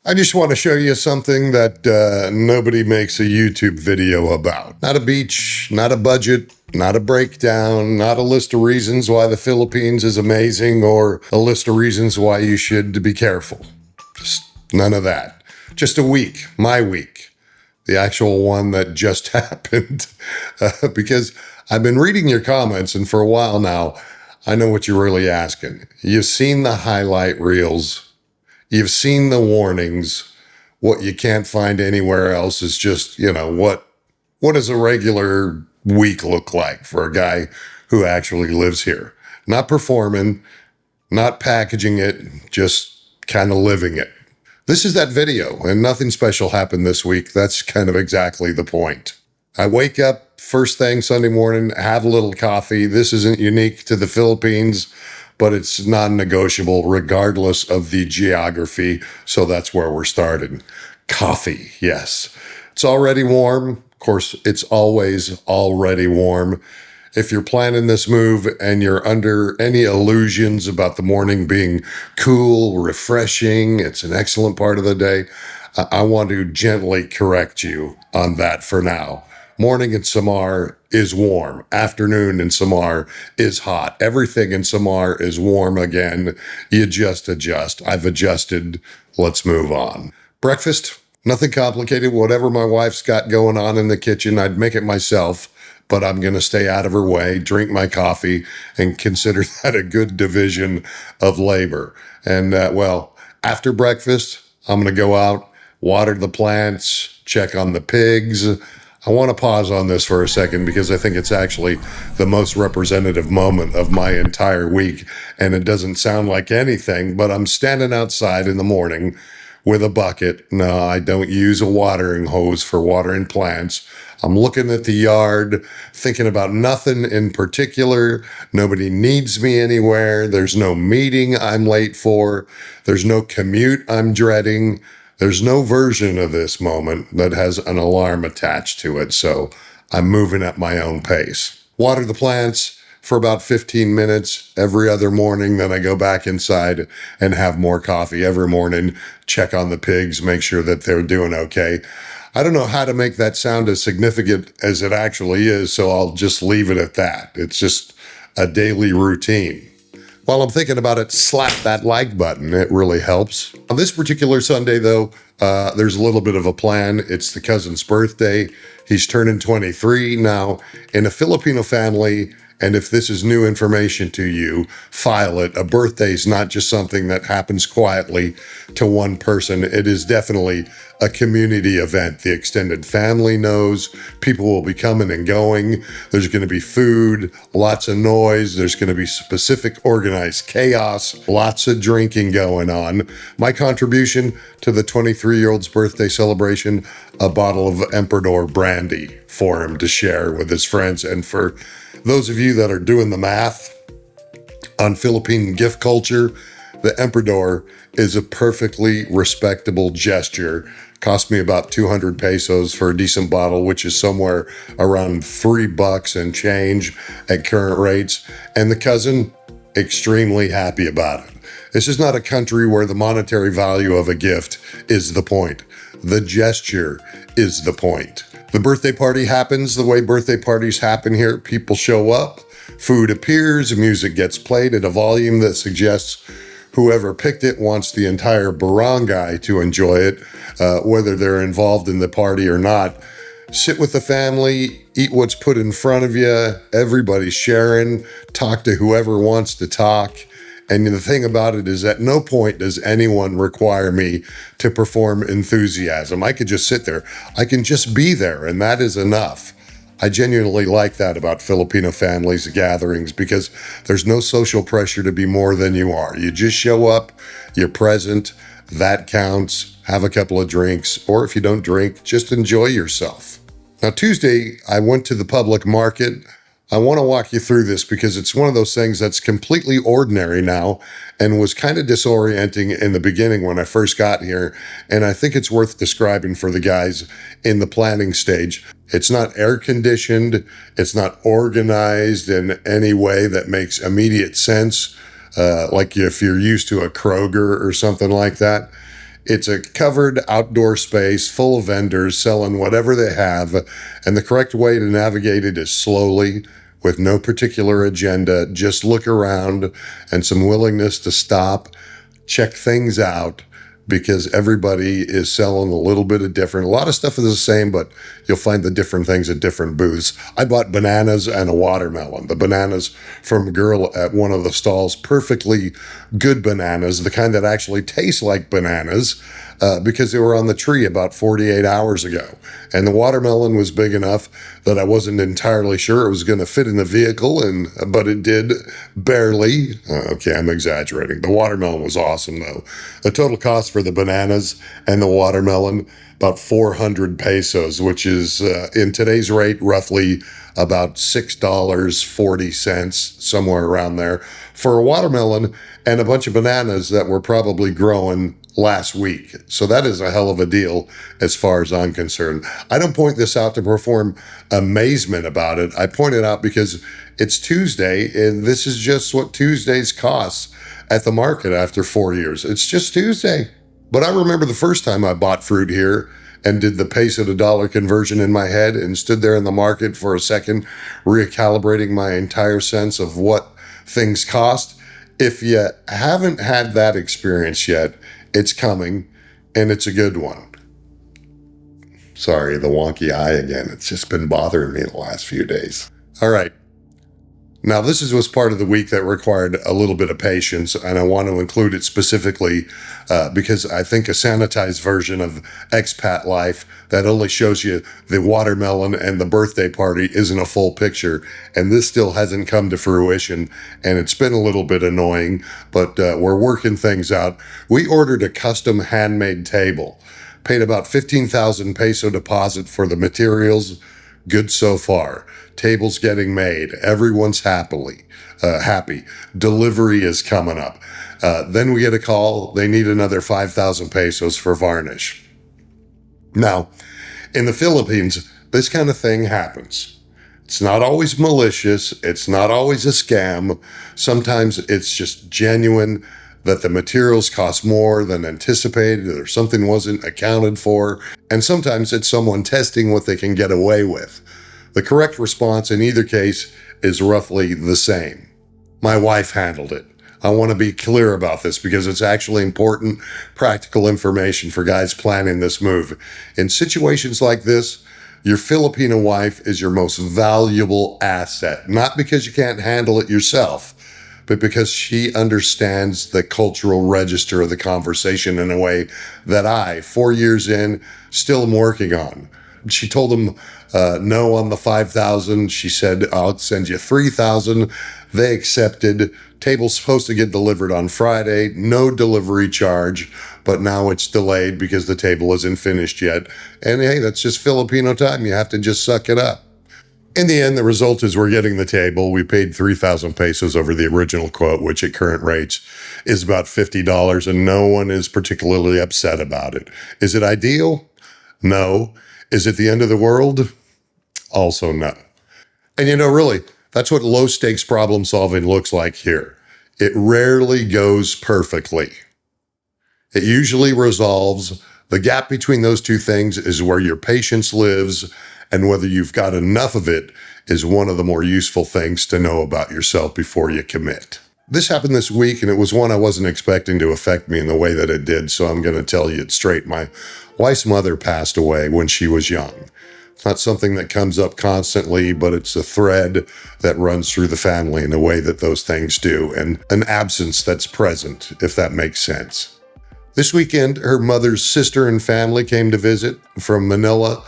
I just want to show you something that nobody makes a YouTube video about. Not a beach, not a budget, not a breakdown, not a list of reasons why the Philippines is amazing or a list of reasons why you should be careful. Just none of that. Just a week, my week, the actual one that just happened. Because I've been reading your comments, and for a while now, I know what you're really asking. You've seen the highlight reels. You've seen the warnings. What you can't find anywhere else is just, what does a regular week look like for a guy who actually lives here? Not performing, not packaging it, just kind of living it. This is that video, and nothing special happened this week. That's kind of exactly the point. I wake up first thing Sunday morning, have a little coffee. This isn't unique to the Philippines, but it's non-negotiable regardless of the geography. So that's where we're starting. Coffee, yes. It's already warm. Of course, it's always already warm. If you're planning this move and you're under any illusions about the morning being cool, refreshing, it's an excellent part of the day, I want to gently correct you on that for now. Morning in Samar is warm. Afternoon in Samar is hot. Everything in Samar is warm again. You just adjust. I've adjusted. Let's move on. Breakfast, nothing complicated. Whatever my wife's got going on in the kitchen, I'd make it myself, but I'm going to stay out of her way, drink my coffee, and consider that a good division of labor. And, after breakfast, I'm going to go out, water the plants, check on the pigs. I want to pause on this for a second because I think it's actually the most representative moment of my entire week, and it doesn't sound like anything, but I'm standing outside in the morning with a bucket. No, I don't use a watering hose for watering plants. I'm looking at the yard, thinking about nothing in particular. Nobody needs me anywhere. There's no meeting I'm late for. There's no commute I'm dreading. There's no version of this moment that has an alarm attached to it, so I'm moving at my own pace. Water the plants for about 15 minutes every other morning, then I go back inside and have more coffee every morning, check on the pigs, make sure that they're doing okay. I don't know how to make that sound as significant as it actually is, so I'll just leave it at that. It's just a daily routine. While I'm thinking about it, slap that like button. It really helps. On this particular Sunday, though, there's a little bit of a plan. It's the cousin's birthday. He's turning 23 now. In a Filipino family, and if this is new information to you, file it. A birthday is not just something that happens quietly to one person. It is definitely a community event. The extended family knows. People will be coming and going. There's going to be food, lots of noise. There's going to be specific organized chaos, lots of drinking going on. My contribution to the 23-year-old's birthday celebration, a bottle of Emperador brandy for him to share with his friends. And for those of you that are doing the math on Philippine gift culture, the Emperador is a perfectly respectable gesture. Cost me about 200 pesos for a decent bottle, which is somewhere around $3 and change at current rates. And the cousin, extremely happy about it. This is not a country where the monetary value of a gift is the point. The gesture is the point. The birthday party happens the way birthday parties happen here. People show up, food appears, music gets played at a volume that suggests whoever picked it wants the entire barangay to enjoy it, whether they're involved in the party or not. Sit with the family, eat what's put in front of you, everybody's sharing, talk to whoever wants to talk. And the thing about it is at no point does anyone require me to perform enthusiasm. I could just sit there. I can just be there, and that is enough. I genuinely like that about Filipino families gatherings because there's no social pressure to be more than you are. You just show up, you're present, that counts, have a couple of drinks, or if you don't drink, just enjoy yourself. Now, Tuesday, I went to the public market. I want to walk you through this because it's one of those things that's completely ordinary now and was kind of disorienting in the beginning when I first got here. And I think it's worth describing for the guys in the planning stage. It's not air conditioned. It's not organized in any way that makes immediate sense. Like if you're used to a Kroger or something like that. It's a covered outdoor space full of vendors selling whatever they have, and the correct way to navigate it is slowly, with no particular agenda. Just look around and some willingness to stop, check things out, because everybody is selling a little bit of different. A lot of stuff is the same, but you'll find the different things at different booths. I bought bananas and a watermelon. The bananas from a girl at one of the stalls, perfectly good bananas, the kind that actually taste like bananas, because they were on the tree about 48 hours ago. And the watermelon was big enough that I wasn't entirely sure it was going to fit in the vehicle, but it did barely. Okay, I'm exaggerating. The watermelon was awesome, though. The total cost for the bananas and the watermelon, about 400 pesos, which is, in today's rate, roughly about $6.40, somewhere around there, for a watermelon and a bunch of bananas that were probably growing last week. So that is a hell of a deal as far as I'm concerned. I don't point this out to perform amazement about it. I point it out because it's Tuesday, and this is just what Tuesdays cost at the market after 4 years. It's just Tuesday. But I remember the first time I bought fruit here and did the peso to dollar conversion in my head and stood there in the market for a second, recalibrating my entire sense of what things cost. If you haven't had that experience yet, it's coming, and it's a good one. Sorry, the wonky eye again. It's just been bothering me the last few days. All right. Now, this was part of the week that required a little bit of patience, and I want to include it specifically because I think a sanitized version of Expat life that only shows you the watermelon and the birthday party isn't a full picture, and this still hasn't come to fruition, and it's been a little bit annoying, but we're working things out. We ordered a custom handmade table, paid about 15,000 peso deposit for the materials. Good so far. Table's getting made. Everyone's happy. Delivery is coming up. Then we get a call. They need another 5,000 pesos for varnish. Now, in the Philippines, this kind of thing happens. It's not always malicious. It's not always a scam. Sometimes it's just genuine that the materials cost more than anticipated or something wasn't accounted for. And sometimes it's someone testing what they can get away with. The correct response in either case is roughly the same. My wife handled it. I want to be clear about this because it's actually important, practical information for guys planning this move. In situations like this, your Filipino wife is your most valuable asset, not because you can't handle it yourself, but because she understands the cultural register of the conversation in a way that I, 4 years in, still am working on. She told him no on the 5,000. She said, I'll send you 3,000. They accepted. Table's supposed to get delivered on Friday. No delivery charge, but now it's delayed because the table isn't finished yet. And hey, that's just Filipino time. You have to just suck it up. In the end, the result is we're getting the table. We paid 3,000 pesos over the original quote, which at current rates is about $50, and no one is particularly upset about it. Is it ideal? No. Is it the end of the world? Also no. And really, that's what low-stakes problem solving looks like here. It rarely goes perfectly. It usually resolves. The gap between those two things is where your patience lives, and whether you've got enough of it is one of the more useful things to know about yourself before you commit. This happened this week, and it was one I wasn't expecting to affect me in the way that it did, so I'm going to tell you it straight. My wife's mother passed away when she was young. It's not something that comes up constantly, but it's a thread that runs through the family in a way that those things do, and an absence that's present, if that makes sense. This weekend, her mother's sister and family came to visit from Manila.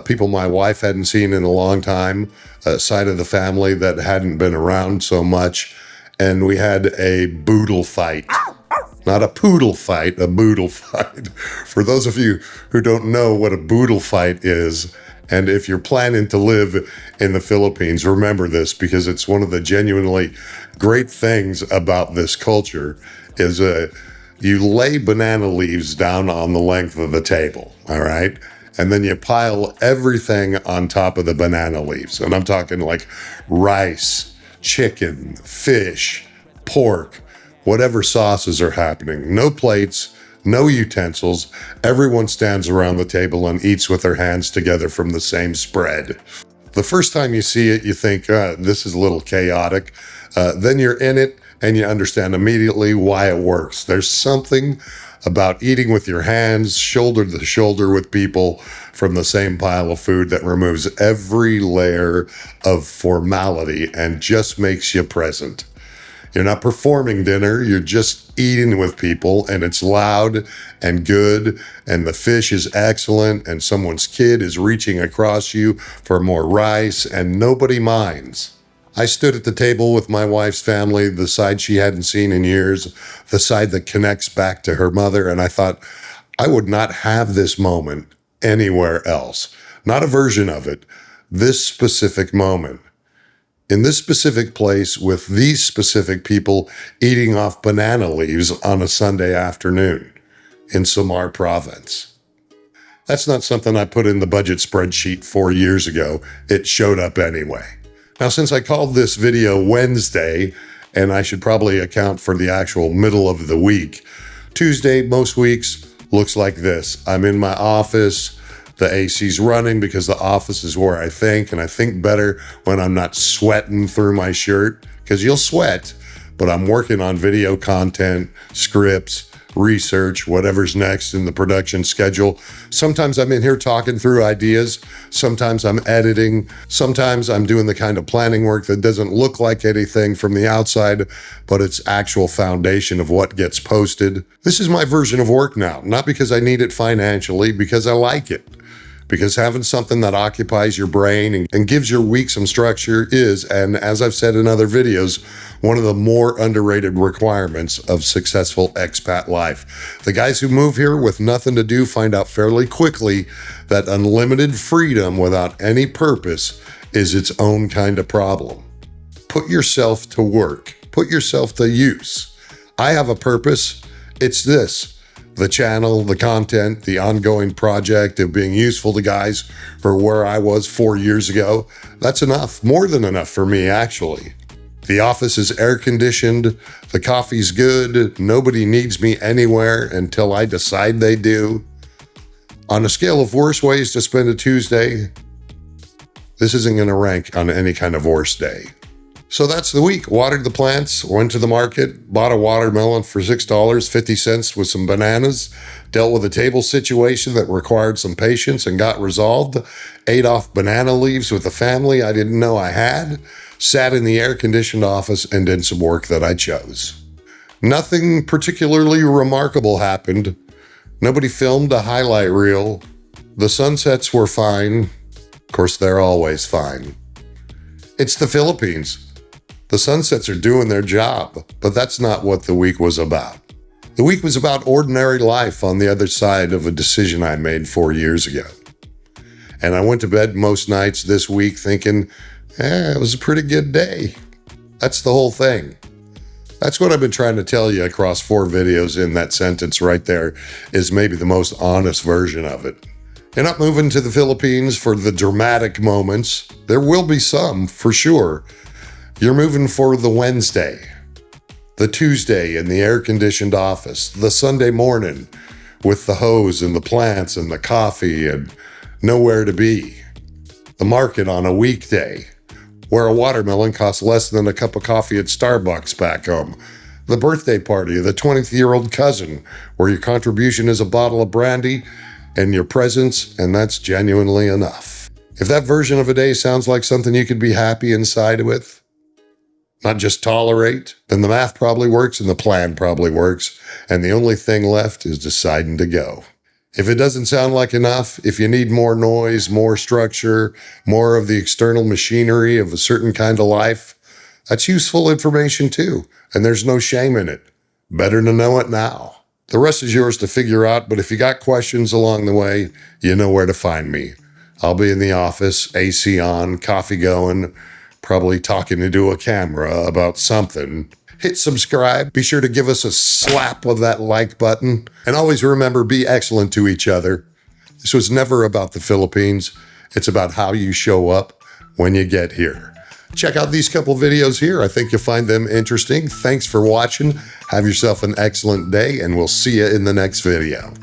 People my wife hadn't seen in a long time, a side of the family that hadn't been around so much, and we had a boodle fight. Not a poodle fight, a boodle fight. For those of you who don't know what a boodle fight is, and if you're planning to live in the Philippines, remember this because it's one of the genuinely great things about this culture is you lay banana leaves down on the length of the table, all right? And then you pile everything on top of the banana leaves. And I'm talking like rice, chicken, fish, pork, whatever sauces are happening. No plates, no utensils. Everyone stands around the table and eats with their hands together from the same spread. The first time you see it, you think, this is a little chaotic. Then you're in it and you understand immediately why it works. There's something about eating with your hands, shoulder to shoulder with people from the same pile of food that removes every layer of formality and just makes you present. You're not performing dinner, you're just eating with people, and it's loud and good, and the fish is excellent, and someone's kid is reaching across you for more rice, and nobody minds. I stood at the table with my wife's family, the side she hadn't seen in years, the side that connects back to her mother, and I thought, I would not have this moment anywhere else. Not a version of it, this specific moment. In this specific place with these specific people eating off banana leaves on a Sunday afternoon in Samar province. That's not something I put in the budget spreadsheet 4 years ago. It showed up anyway. Now, since I called this video Wednesday, and I should probably account for the actual middle of the week, Tuesday, most weeks, looks like this. I'm in my office. The AC's running because the office is where I think, and I think better when I'm not sweating through my shirt, because you'll sweat, but I'm working on video content, scripts, research, whatever's next in the production schedule. Sometimes I'm in here talking through ideas. Sometimes I'm editing. Sometimes I'm doing the kind of planning work that doesn't look like anything from the outside, but it's actual foundation of what gets posted. This is my version of work now, not because I need it financially, because I like it. Because having something that occupies your brain and gives your week some structure is, and as I've said in other videos, one of the more underrated requirements of successful expat life. The guys who move here with nothing to do find out fairly quickly that unlimited freedom without any purpose is its own kind of problem. Put yourself to work. Put yourself to use. I have a purpose. It's this. The channel, the content, the ongoing project of being useful to guys for where I was 4 years ago. That's enough, more than enough for me, actually. The office is air conditioned, the coffee's good, nobody needs me anywhere until I decide they do. On a scale of worst ways to spend a Tuesday, this isn't going to rank on any kind of worst day. So that's the week. Watered the plants, went to the market, bought a watermelon for $6.50 with some bananas, dealt with a table situation that required some patience and got resolved, ate off banana leaves with a family I didn't know I had, sat in the air-conditioned office and did some work that I chose. Nothing particularly remarkable happened. Nobody filmed a highlight reel. The sunsets were fine. Of course, they're always fine. It's the Philippines. The sunsets are doing their job, but that's not what the week was about. The week was about ordinary life on the other side of a decision I made 4 years ago. And I went to bed most nights this week thinking, it was a pretty good day. That's the whole thing. That's what I've been trying to tell you across 4 videos in that sentence right there is maybe the most honest version of it. You're not moving to the Philippines for the dramatic moments. There will be some, for sure. You're moving for the Wednesday, the Tuesday in the air-conditioned office, the Sunday morning with the hose and the plants and the coffee and nowhere to be, the market on a weekday, where a watermelon costs less than a cup of coffee at Starbucks back home, the birthday party of the 20th-year-old cousin, where your contribution is a bottle of brandy and your presence, and that's genuinely enough. If that version of a day sounds like something you could be happy inside with, not just tolerate, then the math probably works and the plan probably works, and the only thing left is deciding to go. If it doesn't sound like enough, if you need more noise, more structure, more of the external machinery of a certain kind of life, that's useful information too, and there's no shame in it. Better to know it now. The rest is yours to figure out, but if you got questions along the way, you know where to find me. I'll be in the office, AC on, coffee going, probably talking into a camera about something. Hit subscribe. Be sure to give us a slap of that like button. And always remember, be excellent to each other. This was never about the Philippines. It's about how you show up when you get here. check out these couple videos here. I think you'll find them interesting. Thanks for watching. Have yourself an excellent day, and we'll see you in the next video.